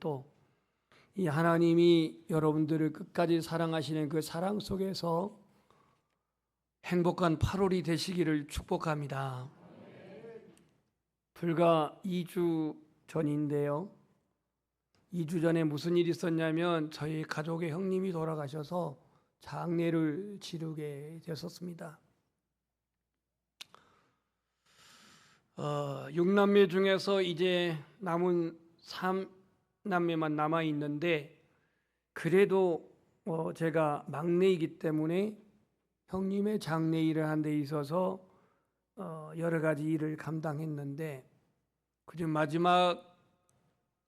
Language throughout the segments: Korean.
또 이 하나님이 여러분들을 끝까지 사랑하시는 그 사랑 속에서 행복한 8월이 되시기를 축복합니다. 불과 2주 전인데요. 2주 전에 무슨 일이 있었냐면 저희 가족의 형님이 돌아가셔서 장례를 치르게 됐었습니다. 6남매 중에서 이제 남은 3남매만 남아 있는데 그래도 제가 막내이기 때문에 형님의 장례 일을 한 데 있어서 여러 가지 일을 감당했는데 그중 마지막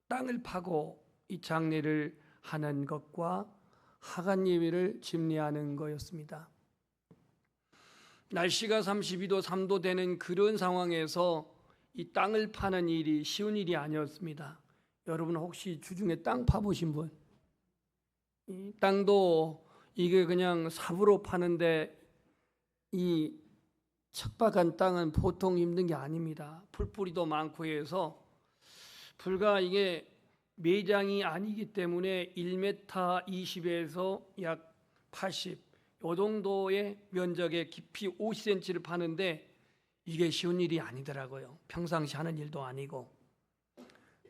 땅을 파고 이 장례를 하는 것과 하간 예배를 집례하는 거였습니다. 날씨가 32도, 3도 되는 그런 상황에서 이 땅을 파는 일이 쉬운 일이 아니었습니다. 여러분 혹시 주중에 땅 파보신 분? 이 땅도 이게 그냥 삽으로 파는데 이 척박한 땅은 보통 힘든 게 아닙니다. 풀뿌리도 많고 해서 불과 이게 매장이 아니기 때문에 1m 20에서 약 80, 이 정도의 면적에 깊이 50cm를 파는데 이게 쉬운 일이 아니더라고요. 평상시 하는 일도 아니고.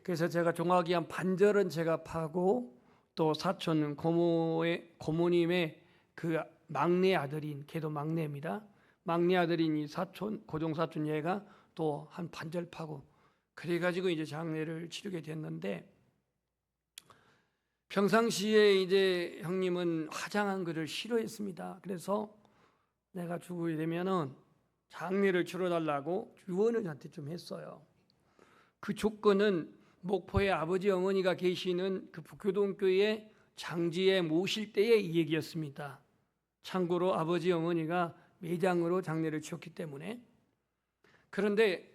그래서 제가 정확히 한 반절은 제가 파고 또 사촌 고모님의 그 막내 아들인, 걔도 막내입니다. 막내 아들인 이 사촌, 고종사촌 얘가 또 한 반절 파고 그래가지고 이제 장례를 치르게 됐는데 평상시에 이제 형님은 화장한 것을 싫어했습니다. 그래서 내가 죽게 되면은 장례를 치러달라고 유언을 저한테 좀 했어요. 그 조건은 목포에 아버지 어머니가 계시는 그 북교동교회 장지에 모실 때의 이 얘기였습니다. 참고로 아버지 어머니가 매장으로 장례를 치렀기 때문에. 그런데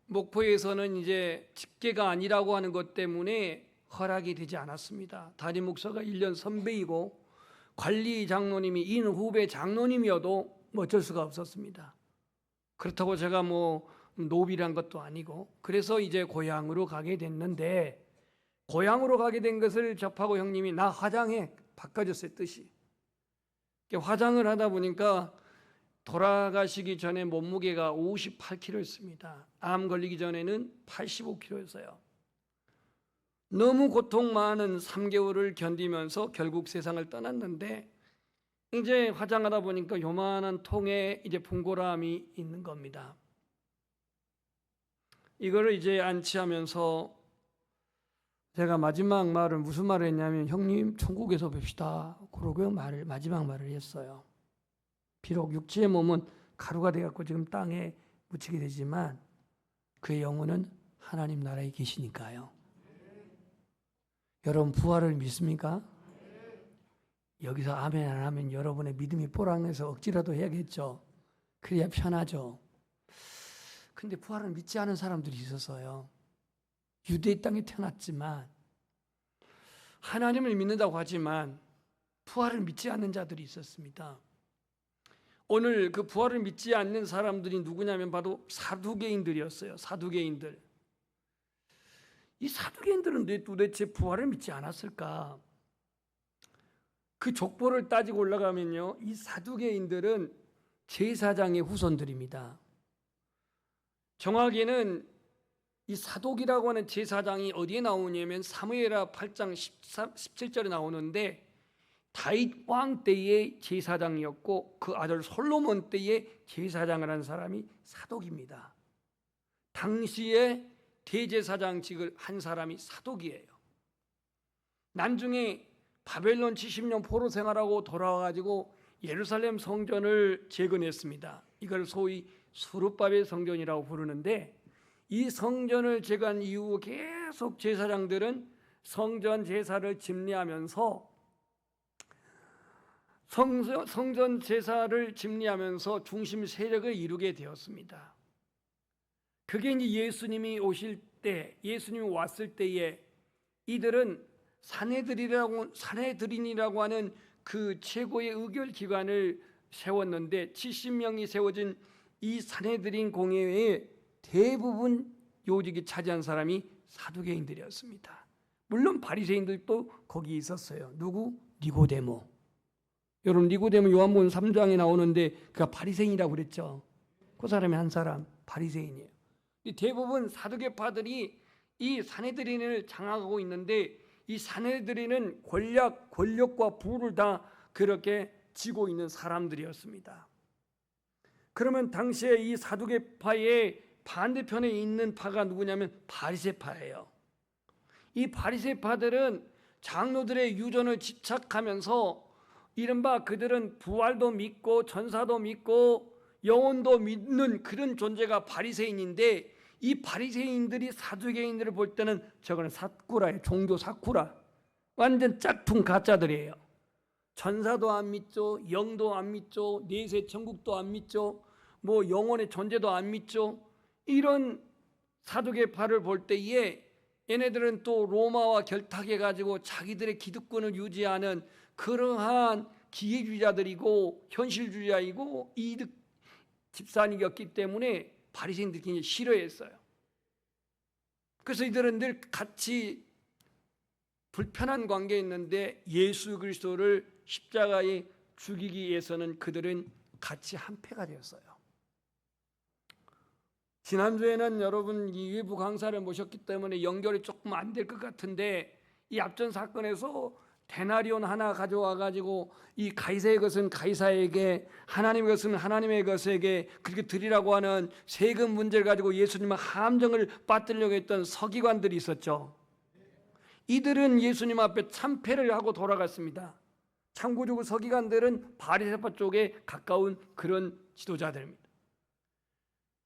목포에서는 이제 직계가 아니라고 하는 것 때문에 허락이 되지 않았습니다. 담임 목사가 1년 선배이고 관리 장로님이 인 후배 장로님이어도 어쩔 수가 없었습니다. 그렇다고 제가 노비란 것도 아니고 그래서 이제 고향으로 가게 됐는데 고향으로 가게 된 것을 접하고 형님이 나 화장해 바꿔줬어요. 뜻이. 화장을 하다 보니까 돌아가시기 전에 몸무게가 58kg였습니다. 암 걸리기 전에는 85kg였어요. 너무 고통 많은 3개월을 견디면서 결국 세상을 떠났는데 이제 화장하다 보니까 요만한 통에 이제 풍고람이 있는 겁니다. 이거를 이제 안치하면서 제가 마지막 말을 무슨 말을 했냐면 형님 천국에서 뵙시다 그러고 마지막 말을 했어요. 비록 육체의 몸은 가루가 되어갖고 지금 땅에 묻히게 되지만 그의 영혼은 하나님 나라에 계시니까요. 여러분 부활을 믿습니까? 여기서 아멘 안 하면 여러분의 믿음이 뽀랑해서 억지라도 해야겠죠. 그래야 편하죠. 근데 부활을 믿지 않은 사람들이 있어서요. 유대의 땅에 태어났지만 하나님을 믿는다고 하지만 부활을 믿지 않는 자들이 있었습니다. 오늘 그 부활을 믿지 않는 사람들이 누구냐면 바로 사두개인들이었어요. 사두개인들. 이 사두개인들은 왜 도대체 부활을 믿지 않았을까? 그 족보를 따지고 올라가면요, 이 사두개인들은 제사장의 후손들입니다. 정확히는 이 사독이라고 하는 제사장이 어디에 나오냐면 사무엘하 8장 17절에 나오는데 다윗 왕 때의 제사장이었고 그 아들 솔로몬 때의 제사장을 한 사람이 사독입니다. 당시에 대제사장직을 한 사람이 사독이에요. 나중에 바벨론 70년 포로 생활하고 돌아와가지고 예루살렘 성전을 재건했습니다. 이걸 소위 수르바벨 성전이라고 부르는데 이 성전을 재건한 이후 계속 제사장들은 성전 제사를 집례하면서 성전 제사를 집례하면서 중심 세력을 이루게 되었습니다. 그게 이제 예수님이 오실 때, 예수님이 왔을 때에 이들은 산헤드린이라고 하는 그 최고의 의결 기관을 세웠는데 70명이 세워진 이 산헤드린 공회의 대부분 요직이 차지한 사람이 사두개인들이었습니다. 물론 바리새인들도 거기 있었어요. 누구? 니고데모. 여러분 니고데모 요한복음 3장에 나오는데 그가 바리새인이라고 그랬죠. 그 사람이 한 사람 바리새인이에요. 대부분 사두개파들이 이 산헤드린을 장악하고 있는데 이 산헤드린은 권력과 부를 다 그렇게 쥐고 있는 사람들이었습니다. 그러면 당시에 이 사두개파의 반대편에 있는 파가 누구냐면 바리새파예요. 이 바리새파들은 장로들의 유전을 집착하면서 이른바 그들은 부활도 믿고 전사도 믿고 영혼도 믿는 그런 존재가 바리새인인데 이 바리새인들이 사두개인들을 볼 때는 저거는 사쿠라예요. 종교 사쿠라. 완전 짝퉁 가짜들이에요. 전사도 안 믿죠. 영도 안 믿죠. 내세 천국도 안 믿죠. 뭐 영혼의 존재도 안 믿죠. 이런 사두개파를 볼 때에 얘네들은 또 로마와 결탁해 가지고 자기들의 기득권을 유지하는 그러한 기회주의자들이고 현실주의자이고 이득 집산이었기 때문에 바리새인들이 굉장히 싫어했어요. 그래서 이들은 늘 같이 불편한 관계에 있는데 예수 그리스도를 십자가에 죽이기 위해서는 그들은 같이 한패가 되었어요. 지난주에는 여러분 이 일부 강사를 모셨기 때문에 연결이 조금 안 될 것 같은데 이 앞전 사건에서 데나리온 하나 가져와 가지고 이 가이사의 것은 가이사에게 하나님의 것은 하나님의 것에게 그렇게 드리라고 하는 세금 문제를 가지고 예수님의 함정을 빠뜨리려고 했던 서기관들이 있었죠. 이들은 예수님 앞에 참패를 하고 돌아갔습니다. 참고적으로 서기관들은 바리새파 쪽에 가까운 그런 지도자들입니다.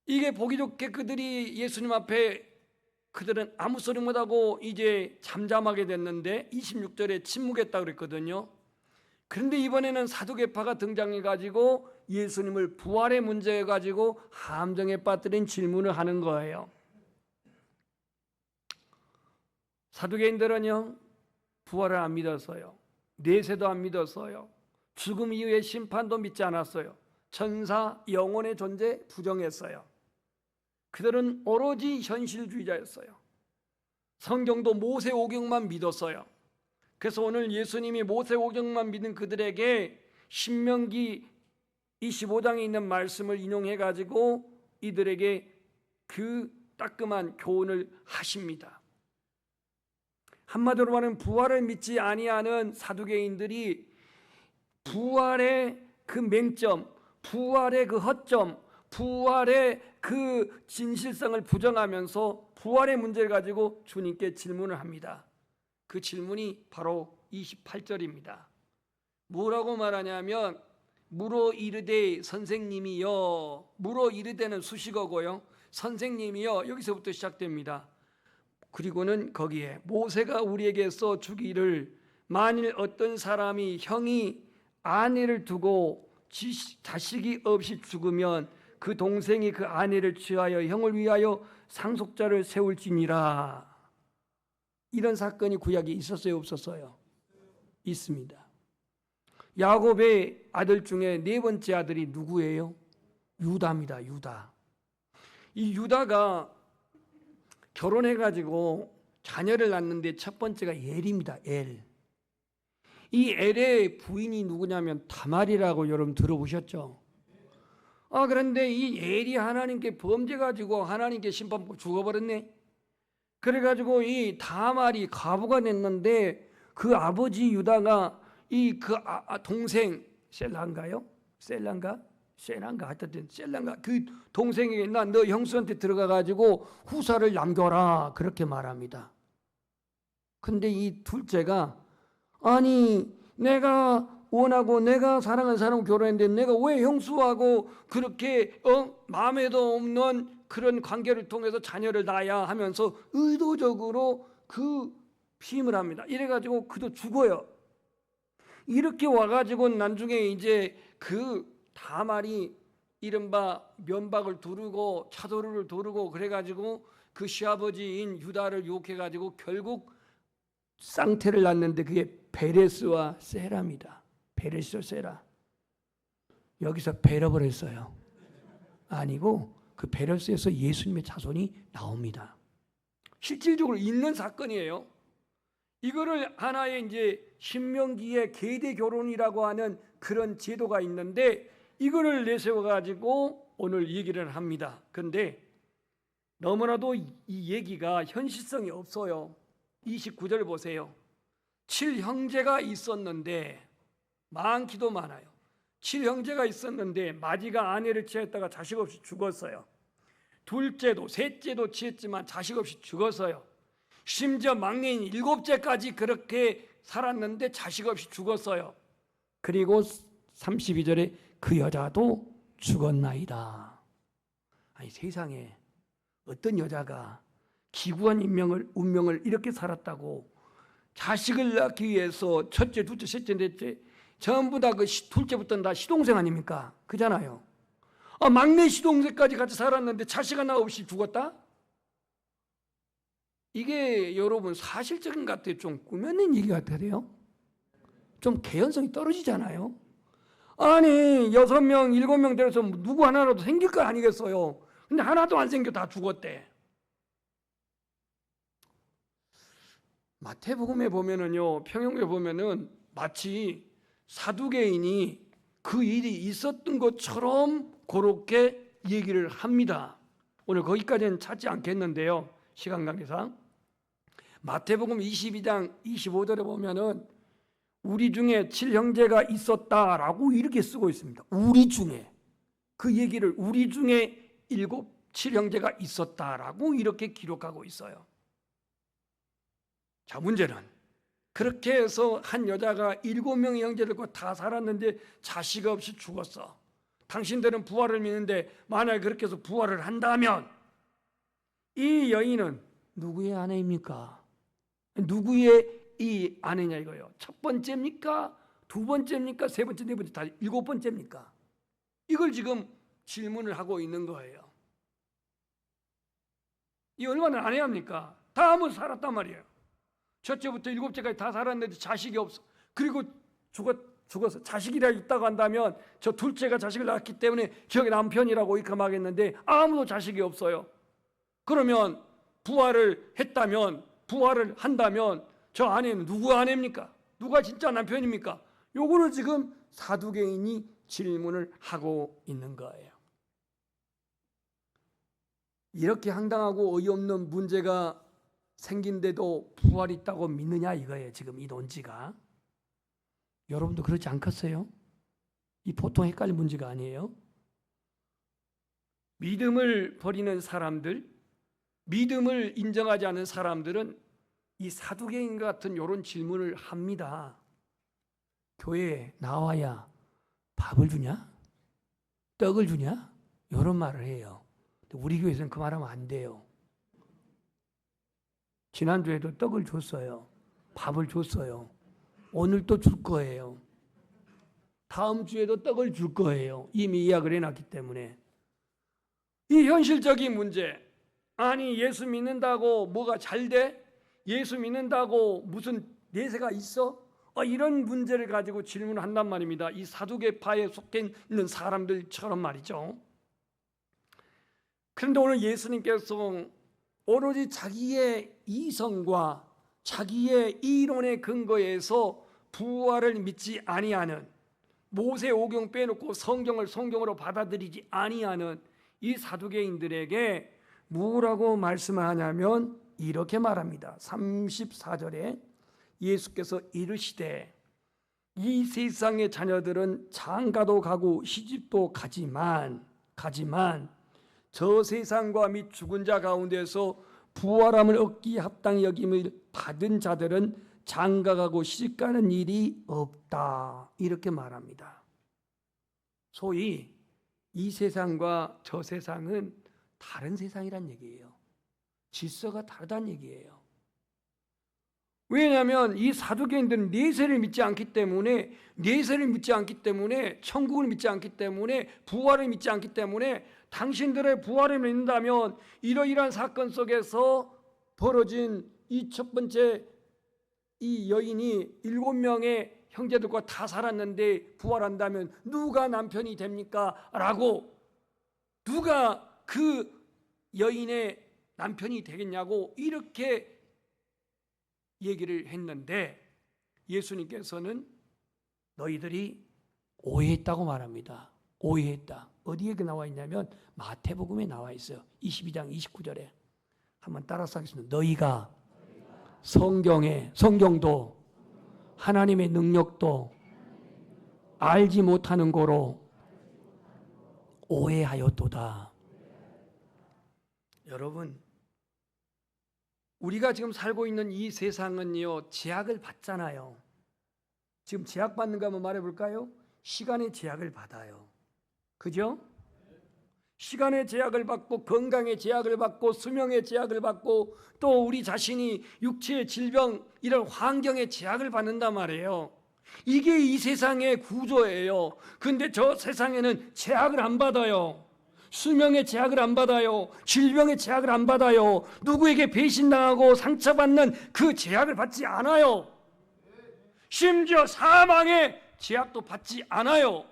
이게 보기 좋게 그들이 예수님 앞에 그들은 아무 소리 못하고 이제 잠잠하게 됐는데 26절에 침묵했다고 그랬거든요. 그런데 이번에는 사두개파가 등장해가지고 예수님을 부활의 문제에 가지고 함정에 빠뜨린 질문을 하는 거예요. 사두개인들은요 부활을 안 믿었어요. 내세도 안 믿었어요. 죽음 이후의 심판도 믿지 않았어요. 천사, 영혼의 존재 부정했어요. 그들은 오로지 현실주의자였어요. 성경도 모세오경만 믿었어요. 그래서 오늘 예수님이 모세오경만 믿은 그들에게 신명기 25장에 있는 말씀을 인용해 가지고 이들에게 그 따끔한 교훈을 하십니다. 한마디로 말하면 부활을 믿지 아니하는 사두개인들이 부활의 그 맹점, 부활의 그 허점, 부활의 그 진실성을 부정하면서 부활의 문제를 가지고 주님께 질문을 합니다. 그 질문이 바로 28절입니다. 뭐라고 말하냐면 물어 이르되 선생님이여, 물어 이르되는 수식어고요. 선생님이여 여기서부터 시작됩니다. 그리고는 거기에 모세가 우리에게 써 주기를 만일 어떤 사람이 형이 아내를 두고 자식이 없이 죽으면 그 동생이 그 아내를 취하여 형을 위하여 상속자를 세울지니라. 이런 사건이 구약에 있었어요, 없었어요? 있습니다. 야곱의 아들 중에 네 번째 아들이 누구예요? 유다입니다. 유다. 이 유다가 결혼해가지고 자녀를 낳는데 첫 번째가 엘입니다. 엘. 이 엘의 부인이 누구냐면 다말이라고 여러분 들어보셨죠? 그런데 이 엘이 하나님께 범죄가지고 하나님께 심판받고 죽어버렸네. 그래가지고 이 다말이 과부가 됐는데 그 아버지 유다가 이 그 동생 셀란가요? 셀란가 하여튼 셀란가 그 동생에게 나 너 형수한테 들어가가지고 후사를 남겨라 그렇게 말합니다. 근데 이 둘째가 아니 내가 원하고 내가 사랑하는 사람과 결혼했는데 내가 왜 형수하고 그렇게 마음에도 없는 그런 관계를 통해서 자녀를 낳아야 하면서 의도적으로 그 피임을 합니다. 이래가지고 그도 죽어요. 이렇게 와가지고 나중에 이제 그 다말이 이른바 면박을 두르고 차도를 두르고 그래가지고 그 시아버지인 유다를 유혹해가지고 결국 쌍태를 낳는데 그게 베레스와 세라입니다. 베레스와 세라. 여기서 베럽을 했어요. 아니고 그 베레스에서 예수님의 자손이 나옵니다. 실질적으로 있는 사건이에요. 이거를 하나의 이제 신명기의 계대 결혼이라고 하는 그런 제도가 있는데 이거를 내세워 가지고 오늘 얘기를 합니다. 그런데 너무나도 이 얘기가 현실성이 없어요. 29절 보세요. 7형제가 있었는데, 많기도 많아요. 7형제가 있었는데 마지가 아내를 취했다가 자식 없이 죽었어요. 둘째도 셋째도 취했지만 자식 없이 죽었어요. 심지어 막내인 7째까지 그렇게 살았는데 자식 없이 죽었어요. 그리고 32절에 그 여자도 죽었나이다. 아니, 세상에 어떤 여자가 기구한 운명을 이렇게 살았다고 자식을 낳기 위해서 첫째, 둘째, 셋째, 넷째 전부 다 그 둘째부터는 다 시동생 아닙니까? 그잖아요. 막내 시동생까지 같이 살았는데 자식 하나 없이 죽었다? 이게 여러분 사실적인 것 같아요? 좀 꾸며낸 얘기 같아요? 좀 개연성이 떨어지잖아요? 아니 6명, 7명 되어서 누구 하나라도 생길 거 아니겠어요? 근데 하나도 안 생겨 다 죽었대. 마태복음에 보면은요, 평행에 보면은 마치 사두개인이 그 일이 있었던 것처럼 그렇게 얘기를 합니다. 오늘 거기까지는 찾지 않겠는데요, 시간 관계상. 마태복음 22장 25절에 보면은 우리 중에 7형제가 있었다라고 이렇게 쓰고 있습니다. 우리 중에, 그 얘기를 우리 중에 7형제가 있었다라고 이렇게 기록하고 있어요. 자, 문제는 그렇게 해서 한 여자가 7명의 형제들과 다 살았는데 자식 없이 죽었어. 당신들은 부활을 믿는데 만약에 그렇게 해서 부활을 한다면 이 여인은 누구의 아내입니까? 누구의 이 아내냐 이거예요. 첫 번째입니까? 두 번째입니까? 세 번째, 네 번째, 다 7번째입니까? 이걸 지금 질문을 하고 있는 거예요. 이 얼마나 아내합니까? 다 한번 살았단 말이에요. 첫째부터 7째까지 다 살았는데 자식이 없어. 그리고 죽어서 자식이라 있다고 한다면 저 둘째가 자식을 낳았기 때문에 저기 남편이라고 이렇게 말하겠는데 아무도 자식이 없어요. 그러면 부활을 한다면 저 아내는 누구 아내입니까? 누가 진짜 남편입니까? 요거를 지금 사두개인이 질문을 하고 있는 거예요. 이렇게 황당하고 어이없는 문제가 생긴데도 부활이 있다고 믿느냐 이거예요. 지금 이 논지가. 여러분도 그렇지 않겠어요? 이 보통 헷갈린 문제가 아니에요. 믿음을 버리는 사람들, 믿음을 인정하지 않는 사람들은 이 사두개인 같은 이런 질문을 합니다. 교회에 나와야 밥을 주냐? 떡을 주냐? 이런 말을 해요. 우리 교회에서는 그 말하면 안 돼요. 지난주에도 떡을 줬어요. 밥을 줬어요. 오늘 또 줄 거예요. 다음 주에도 떡을 줄 거예요. 이미 예약을 해놨기 때문에. 이 현실적인 문제. 아니 예수 믿는다고 뭐가 잘 돼? 예수 믿는다고 무슨 내세가 있어? 이런 문제를 가지고 질문을 한단 말입니다. 이 사두개파에 속해 있는 사람들처럼 말이죠. 그런데 오늘 예수님께서 오로지 자기의 이성과 자기의 이론의 근거에서 부활을 믿지 아니하는, 모세 오경 빼놓고 성경을 성경으로 받아들이지 아니하는 이 사두개인들에게 뭐라고 말씀을 하냐면 이렇게 말합니다. 34절에 예수께서 이르시되 이 세상의 자녀들은 장가도 가고 시집도 가지만 저 세상과 및 죽은 자 가운데서 부활함을 얻기 합당히 여김을 받은 자들은 장가가고 시집가는 일이 없다. 이렇게 말합니다. 소위 이 세상과 저 세상은 다른 세상이란 얘기예요. 질서가 다르다는 얘기예요. 왜냐하면 이 사두개인들은 내세를 믿지 않기 때문에, 천국을 믿지 않기 때문에, 부활을 믿지 않기 때문에, 당신들의 부활을 믿는다면 이러이러한 사건 속에서 벌어진 이 첫 번째 이 여인이 7명의 형제들과 다 살았는데 부활한다면 누가 남편이 됩니까? 라고, 누가 그 여인의 남편이 되겠냐고 이렇게 얘기를 했는데 예수님께서는 너희들이 오해했다고 말합니다. 오해했다. 어디에 나와 있냐면 마태복음에 나와 있어요. 22장 29절에. 한번 따라서 하겠습니다. 너희가 성경도 하나님의 능력도 알지 못하는 거로 오해하였도다. 여러분, 우리가 지금 살고 있는 이 세상은요, 제약을 받잖아요. 지금 제약받는 거 한번 말해볼까요? 시간의 제약을 받아요. 그죠? 시간의 제약을 받고, 건강의 제약을 받고, 수명의 제약을 받고, 또 우리 자신이 육체의 질병, 이런 환경의 제약을 받는단 말이에요. 이게 이 세상의 구조예요. 근데 저 세상에는 제약을 안 받아요. 수명의 제약을 안 받아요. 질병의 제약을 안 받아요. 누구에게 배신당하고 상처받는 그 제약을 받지 않아요. 심지어 사망의 제약도 받지 않아요.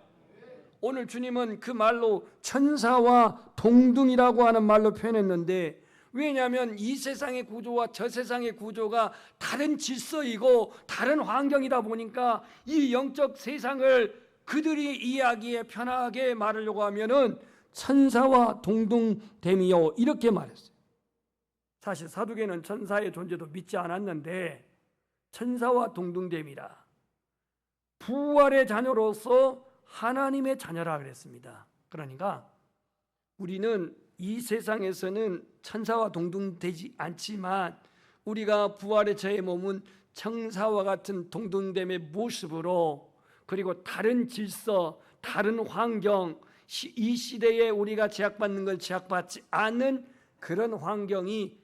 오늘 주님은 그 말로 천사와 동등이라고 하는 말로 표현했는데, 왜냐하면 이 세상의 구조와 저 세상의 구조가 다른 질서이고 다른 환경이다 보니까 이 영적 세상을 그들이 이해하기에 편하게 말하려고 하면은 천사와 동등됨이요, 이렇게 말했어요. 사실 사두개는 천사의 존재도 믿지 않았는데 천사와 동등됨이라, 부활의 자녀로서 하나님의 자녀라 그랬습니다. 그러니까 우리는 이 세상에서는 천사와 동등되지 않지만 우리가 부활의 저의 몸은 천사와 같은 동등됨의 모습으로, 그리고 다른 질서, 다른 환경, 이 시대에 우리가 제약받는 걸 제약받지 않는 그런 환경이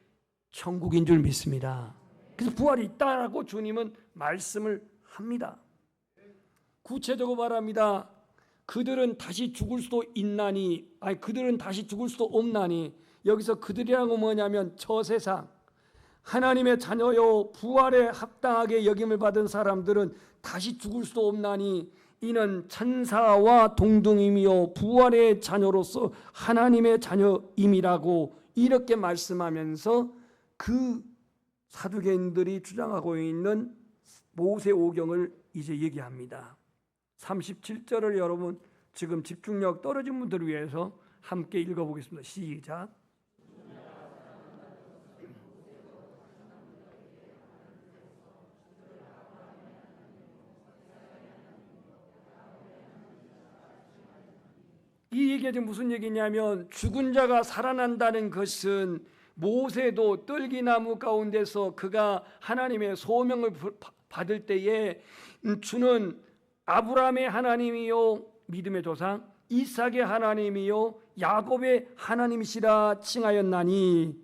천국인 줄 믿습니다. 그래서 부활이 있다라고 주님은 말씀을 합니다. 구체적으로 말합니다. 그들은 다시 죽을 수도 있나니, 그들은 다시 죽을 수도 없나니, 여기서 그들이라고 뭐냐면 저 세상, 하나님의 자녀요 부활에 합당하게 여김을 받은 사람들은 다시 죽을 수도 없나니 이는 천사와 동등임이요 부활의 자녀로서 하나님의 자녀임이라고 이렇게 말씀하면서 그 사두개인들이 주장하고 있는 모세오경을 이제 얘기합니다. 37절을 여러분 지금 집중력 떨어진 분들을 위해서 함께 읽어보겠습니다. 시작. 이 얘기가 지금 무슨 얘기냐면, 죽은 자가 살아난다는 것은 모세도 떨기나무 가운데서 그가 하나님의 소명을 받을 때에 주는 아브라함의 하나님이요 믿음의 조상, 이삭의 하나님이요 야곱의 하나님이시라 칭하였나니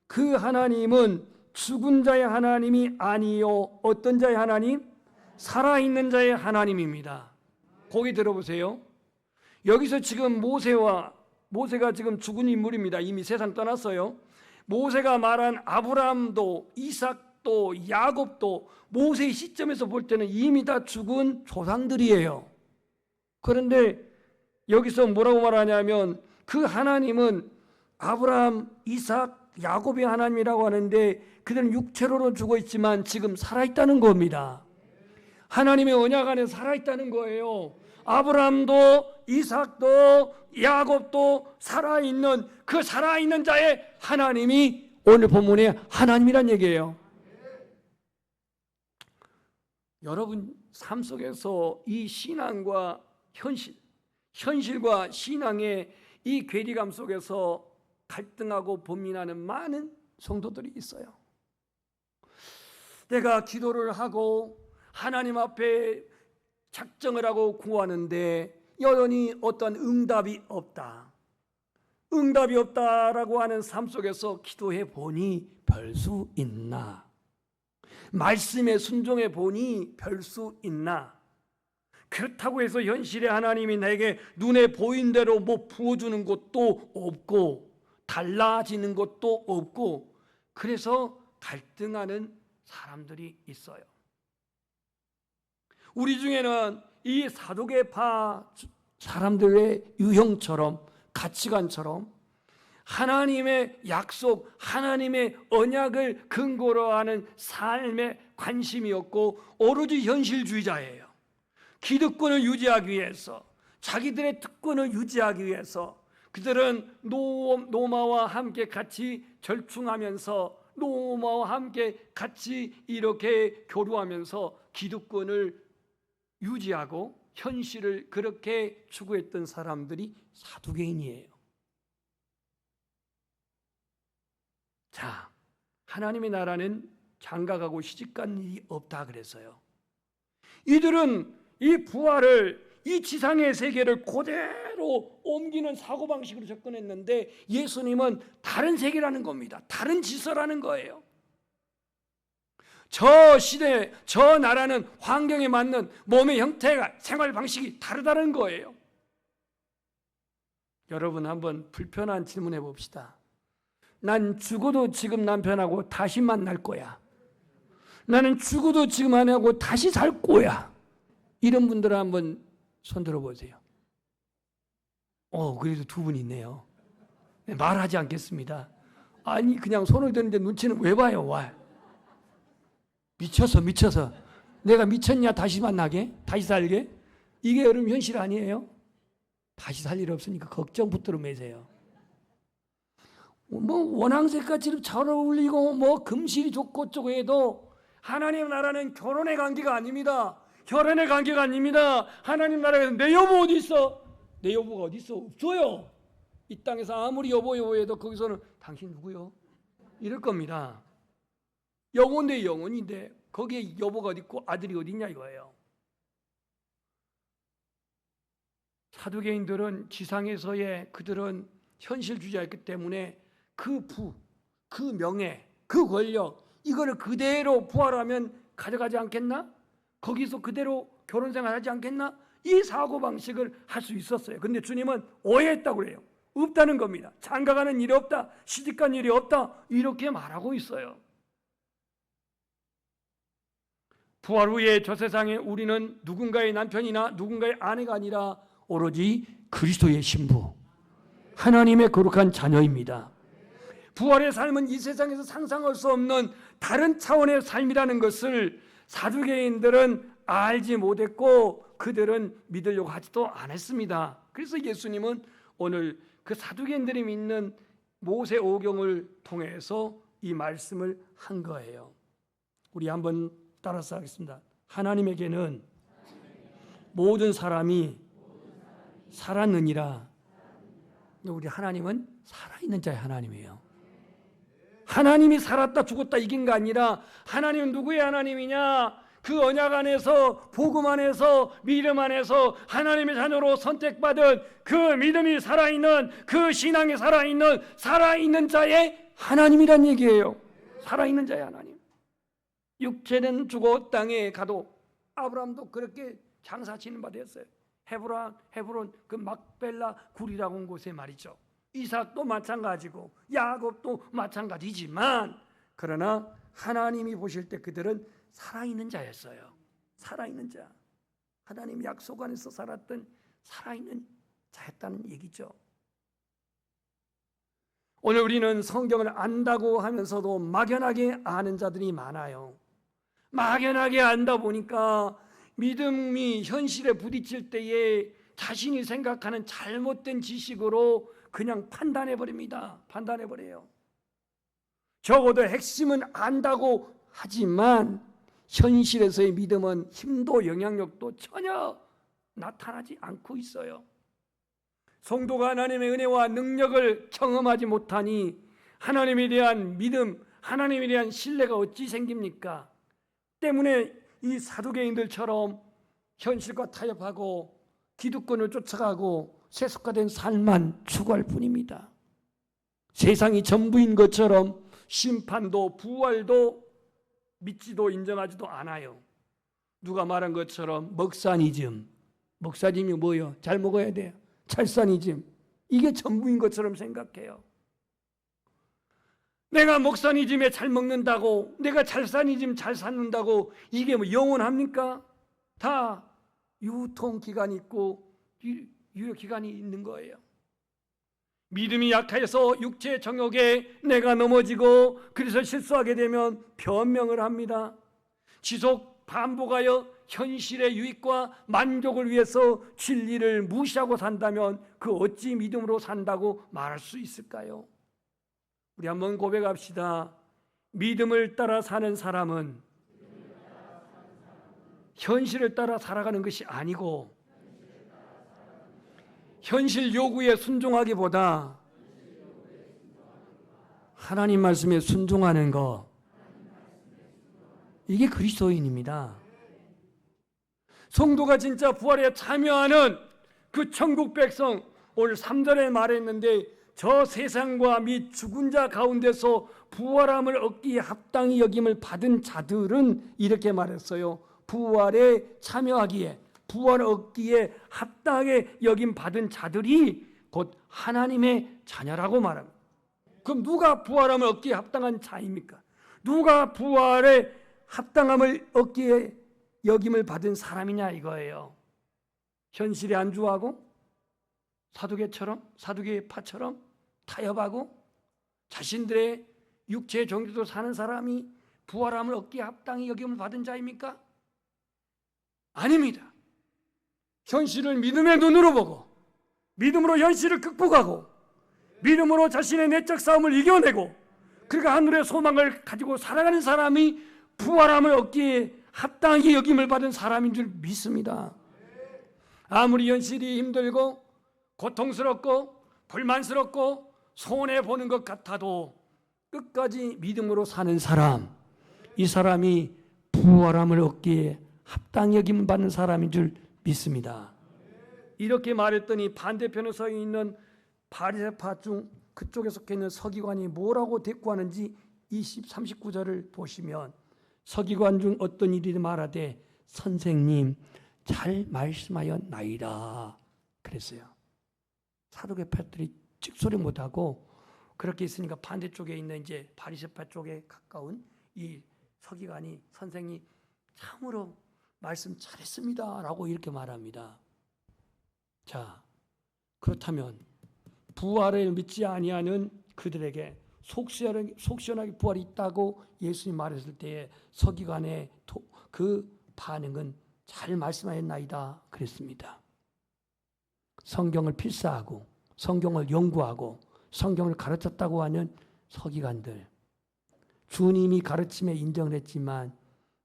그 하나님은 죽은 자의 하나님이 아니요 어떤 자의 하나님? 살아있는 자의 하나님입니다. 거기 들어보세요. 여기서 지금 모세가 지금 죽은 인물입니다. 이미 세상 떠났어요. 모세가 말한 아브라함도 이삭도 야곱도 모세의 시점에서 볼 때는 이미 다 죽은 조상들이에요. 그런데 여기서 뭐라고 말하냐면 그 하나님은 아브라함, 이삭, 야곱의 하나님이라고 하는데 그들은 육체로는 죽어 있지만 지금 살아있다는 겁니다. 하나님의 언약 안에 살아있다는 거예요. 아브라함도 이삭도 야곱도 살아있는 그 살아있는 자의 하나님이 오늘 본문의 하나님이란 얘기예요. 여러분 삶 속에서 이 신앙과 현실과 신앙의 이 괴리감 속에서 갈등하고 고민하는 많은 성도들이 있어요. 내가 기도를 하고 하나님 앞에 작정을 하고 구하는데 여전히 어떤 응답이 없다. 응답이 없다라고 하는 삶 속에서 기도해 보니 별 수 있나? 말씀에 순종해 보니 별 수 있나? 그렇다고 해서 현실의 하나님이 내게 눈에 보인 대로 뭐 부어주는 것도 없고 달라지는 것도 없고, 그래서 갈등하는 사람들이 있어요. 우리 중에는 이 사두개파 사람들의 유형처럼, 가치관처럼 하나님의 약속, 하나님의 언약을 근거로 하는 삶의 관심이 없고 오로지 현실주의자예요. 기득권을 유지하기 위해서, 자기들의 특권을 유지하기 위해서 그들은 노마와 함께 같이 절충하면서, 노마와 함께 같이 이렇게 교류하면서 기득권을 유지하고 현실을 그렇게 추구했던 사람들이 사두개인이에요. 자, 하나님의 나라는 장가가고 시집간 일이 없다 그랬어요. 이들은 이 부활을, 이 지상의 세계를 그대로 옮기는 사고방식으로 접근했는데 예수님은 다른 세계라는 겁니다. 다른 질서라는 거예요. 저 시대, 저 나라는 환경에 맞는 몸의 형태가, 생활 방식이 다르다는 거예요. 여러분, 한번 불편한 질문해 봅시다. 난 죽어도 지금 남편하고 다시 만날 거야. 나는 죽어도 지금 아내하고 다시 살 거야. 이런 분들은 한번 손 들어보세요. 그래도 두 분 있네요. 말하지 않겠습니다. 아니, 그냥 손을 드는데 눈치는 왜 봐요? 와. 미쳐서. 내가 미쳤냐? 다시 만나게? 다시 살게? 이게 여러분 현실 아니에요? 다시 살 일 없으니까 걱정 붙들어 매세요. 원앙색같이 잘 어울리고 금실이 좋고 어쩌고 해도 하나님 나라는 결혼의 관계가 아닙니다. 혈연의 관계가 아닙니다. 하나님 나라에서 내 여보 어디 있어? 내 여보가 어디 있어? 없어요. 이 땅에서 아무리 여보 해도 거기서는 당신 누구요? 이럴 겁니다. 영혼인데 영혼인데 거기에 여보가 어디 있고 아들이 어디 있냐 이거예요. 사두개인들은 지상에서의 그들은 현실주의자였기 때문에 그 그 명예, 그 권력 이거를 그대로 부활하면 가져가지 않겠나? 거기서 그대로 결혼생활 하지 않겠나? 이 사고방식을 할 수 있었어요. 근데 주님은 오해했다고 그래요. 없다는 겁니다. 장가가는 일이 없다, 시집간 일이 없다, 이렇게 말하고 있어요. 부활 후에 저 세상에 우리는 누군가의 남편이나 누군가의 아내가 아니라 오로지 그리스도의 신부, 하나님의 거룩한 자녀입니다. 부활의 삶은 이 세상에서 상상할 수 없는 다른 차원의 삶이라는 것을 사두개인들은 알지 못했고 그들은 믿으려고 하지도 않았습니다. 그래서 예수님은 오늘 그 사두개인들이 믿는 모세오경을 통해서 이 말씀을 한 거예요. 우리 한번 따라서 하겠습니다. 하나님에게는 모든 사람이 살았느니라. 우리 하나님은 살아있는 자의 하나님이에요. 하나님이 살았다 죽었다 이긴 거 아니라 하나님은 누구의 하나님이냐? 그 언약 안에서, 복음 안에서, 믿음 안에서 하나님의 자녀로 선택받은 그 믿음이 살아있는, 그 신앙이 살아있는 자의 하나님이란 얘기예요. 살아있는 자의 하나님. 육체는 죽어 땅에 가도 아브라함도 그렇게 장사 지는 바 되었어요. 헤브론 그 막벨라 굴이라고 한 곳에 말이죠. 이삭도 마찬가지고 야곱도 마찬가지지만 그러나 하나님이 보실 때 그들은 살아있는 자였어요. 살아있는 자. 하나님 약속 안에서 살았던 살아있는 자였다는 얘기죠. 오늘 우리는 성경을 안다고 하면서도 막연하게 아는 자들이 많아요. 막연하게 안다 보니까 믿음이 현실에 부딪힐 때에 자신이 생각하는 잘못된 지식으로 그냥 판단해버립니다. 판단해버려요. 적어도 핵심은 안다고 하지만 현실에서의 믿음은 힘도 영향력도 전혀 나타나지 않고 있어요. 성도가 하나님의 은혜와 능력을 경험하지 못하니 하나님에 대한 믿음, 하나님에 대한 신뢰가 어찌 생깁니까? 때문에 이 사두개인들처럼 현실과 타협하고 기득권을 쫓아가고 세속화된 삶만 추구할 뿐입니다. 세상이 전부인 것처럼 심판도 부활도 믿지도 인정하지도 않아요. 누가 말한 것처럼 먹사니즘. 먹사니즘이 뭐예요? 잘 먹어야 돼요. 찰사니즘. 이게 전부인 것처럼 생각해요. 내가 먹사니즘에 잘 먹는다고, 내가 찰사니즘 잘 사는다고 이게 뭐 영원합니까? 다 유통기간이 있고 유효기간이 있는 거예요. 믿음이 약해서 육체의 정욕에 내가 넘어지고 그래서 실수하게 되면 변명을 합니다. 지속 반복하여 현실의 유익과 만족을 위해서 진리를 무시하고 산다면 그 어찌 믿음으로 산다고 말할 수 있을까요? 우리 한번 고백합시다. 믿음을 따라 사는 사람은 현실을 따라 살아가는 것이 아니고 현실 요구에 순종하기보다 하나님 말씀에 순종하는 것, 이게 그리스도인입니다. 성도가 진짜 부활에 참여하는 그 천국 백성, 오늘 3절에 말했는데 저 세상과 및 죽은 자 가운데서 부활함을 얻기에 합당히 여김을 받은 자들은 이렇게 말했어요. 부활에 참여하기에, 부활을 얻기에 합당하게 여김 받은 자들이 곧 하나님의 자녀라고 말합니다. 그럼 누가 부활함을 얻기에 합당한 자입니까? 누가 부활에 합당함을 얻기에 여김을 받은 사람이냐 이거예요. 현실에 안주하고 사두개 파처럼 타협하고 자신들의 육체의 정죄도 사는 사람이 부활함을 얻기에 합당히 여김을 받은 자입니까? 아닙니다. 현실을 믿음의 눈으로 보고 믿음으로 현실을 극복하고 믿음으로 자신의 내적 싸움을 이겨내고 그러니까 하늘의 소망을 가지고 살아가는 사람이 부활함을 얻기에 합당히 여김을 받은 사람인 줄 믿습니다. 아무리 현실이 힘들고 고통스럽고 불만스럽고 손해보는 것 같아도 끝까지 믿음으로 사는 사람, 이 사람이 부활함을 얻기에 합당히 여김을 받는 사람인 줄 믿습니다. 이렇게 말했더니 반대편에 서 있는 바리새파 중 그쪽에 속해 있는 서기관이 뭐라고 대꾸하는지 39절을 보시면 서기관 중 어떤 일이 말하되 선생님 잘 말씀하였나이다 그랬어요. 사두개파들이 찍소리 못하고 그렇게 있으니까 반대쪽에 있는 이제 바리새파 쪽에 가까운 이 서기관이 선생님 참으로 말씀 잘했습니다 라고 이렇게 말합니다. 자, 그렇다면 부활을 믿지 아니하는 그들에게 속 시원하게 부활이 있다고 예수님 말했을 때에 서기관의 그 반응은 잘 말씀하였나이다 그랬습니다. 성경을 필사하고 성경을 연구하고 성경을 가르쳤다고 하는 서기관들, 주님이 가르침에 인정을 했지만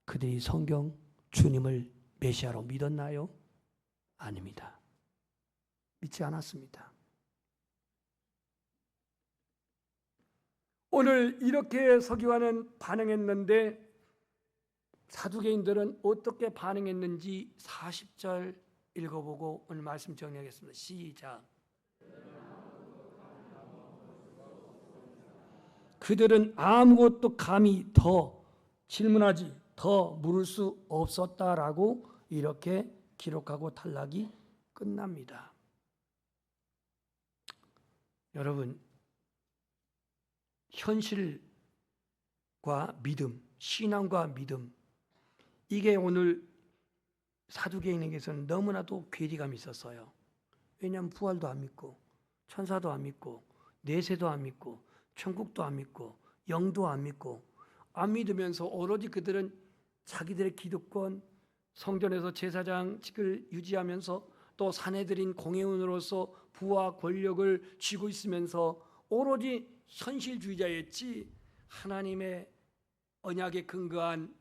그들이 성경 주님을 메시아로 믿었나요? 아닙니다. 믿지 않았습니다. 오늘 이렇게 서기관은 반응했는데 사두개인들은 어떻게 반응했는지 40절 읽어보고 오늘 말씀 정리하겠습니다. 시작. 그들은 아무것도 감히 더 질문하지 더 물을 수 없었다라고 이렇게 기록하고 단락이 끝납니다. 여러분, 현실과 믿음, 신앙과 믿음, 이게 오늘 사두개인에게서는 너무나도 괴리감이 있었어요. 왜냐하면 부활도 안 믿고 천사도 안 믿고 내세도 안 믿고 천국도 안 믿고 영도 안 믿고 안 믿으면서 오로지 그들은 자기들의 기득권, 성전에서 제사장직을 유지하면서 또 사내들인 공회원으로서 부와 권력을 쥐고 있으면서 오로지 현실주의자였지 하나님의 언약에 근거한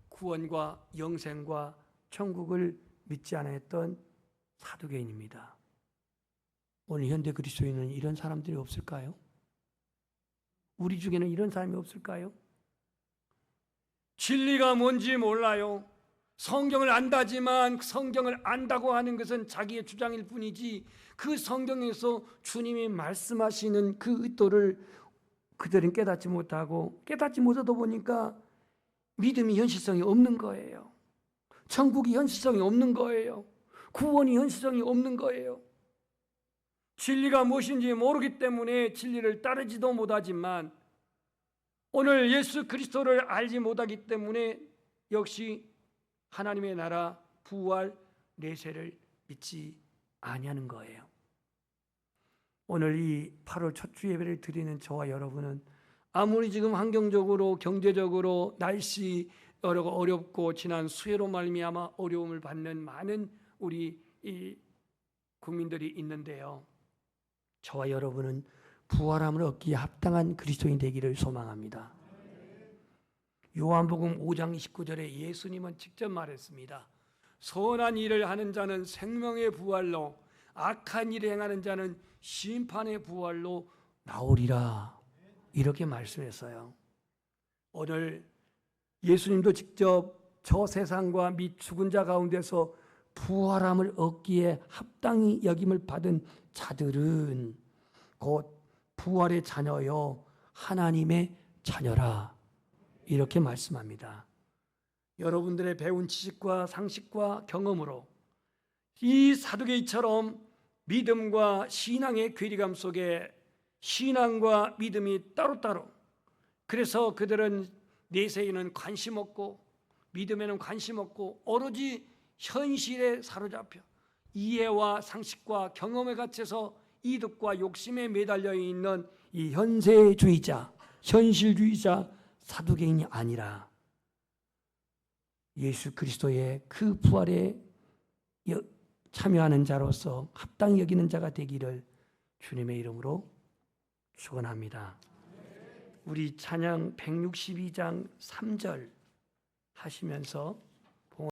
구원과 영생과 천국을 믿지 않았던 사두개인입니다. 오늘 현대 그리스도인은 이런 사람들이 없을까요? 우리 중에는 이런 사람이 없을까요? 진리가 뭔지 몰라요. 성경을 안다지만 성경을 안다고 하는 것은 자기의 주장일 뿐이지 그 성경에서 주님이 말씀하시는 그 의도를 그들은 깨닫지 못하고 깨닫지 못하다 보니까 믿음이 현실성이 없는 거예요. 천국이 현실성이 없는 거예요. 구원이 현실성이 없는 거예요. 진리가 무엇인지 모르기 때문에 진리를 따르지도 못하지만 오늘 예수 그리스도를 알지 못하기 때문에 역시 하나님의 나라 부활 내세를 믿지 아니하는 거예요. 오늘 이 8월 첫 주 예배를 드리는 저와 여러분은 아무리 지금 환경적으로 경제적으로 날씨 여러 어렵고 지난 수해로 말미암아 어려움을 받는 많은 우리 이 국민들이 있는데요. 저와 여러분은 부활함을 얻기에 합당한 그리스도인 되기를 소망합니다. 요한복음 5장 29절에 예수님은 직접 말했습니다. 선한 일을 하는 자는 생명의 부활로, 악한 일을 행하는 자는 심판의 부활로 나오리라. 이렇게 말씀했어요. 오늘 예수님도 직접 저 세상과 및 죽은 자 가운데서 부활함을 얻기에 합당히 여김을 받은 자들은 곧 부활의 자녀요 하나님의 자녀라. 이렇게 말씀합니다. 여러분들의 배운 지식과 상식과 경험으로 이 사두개이처럼 믿음과 신앙의 괴리감 속에 신앙과 믿음이 따로따로, 그래서 그들은 내세에는 관심 없고 믿음에는 관심 없고 오로지 현실에 사로잡혀 이해와 상식과 경험에 갇혀서 이득과 욕심에 매달려 있는 이 현세주의자, 현실주의자 사두개인이 아니라 예수 그리스도의 그 부활에 참여하는 자로서 합당히 여기는 자가 되기를 주님의 이름으로 축원합니다. 우리 찬양 162장 3절 하시면서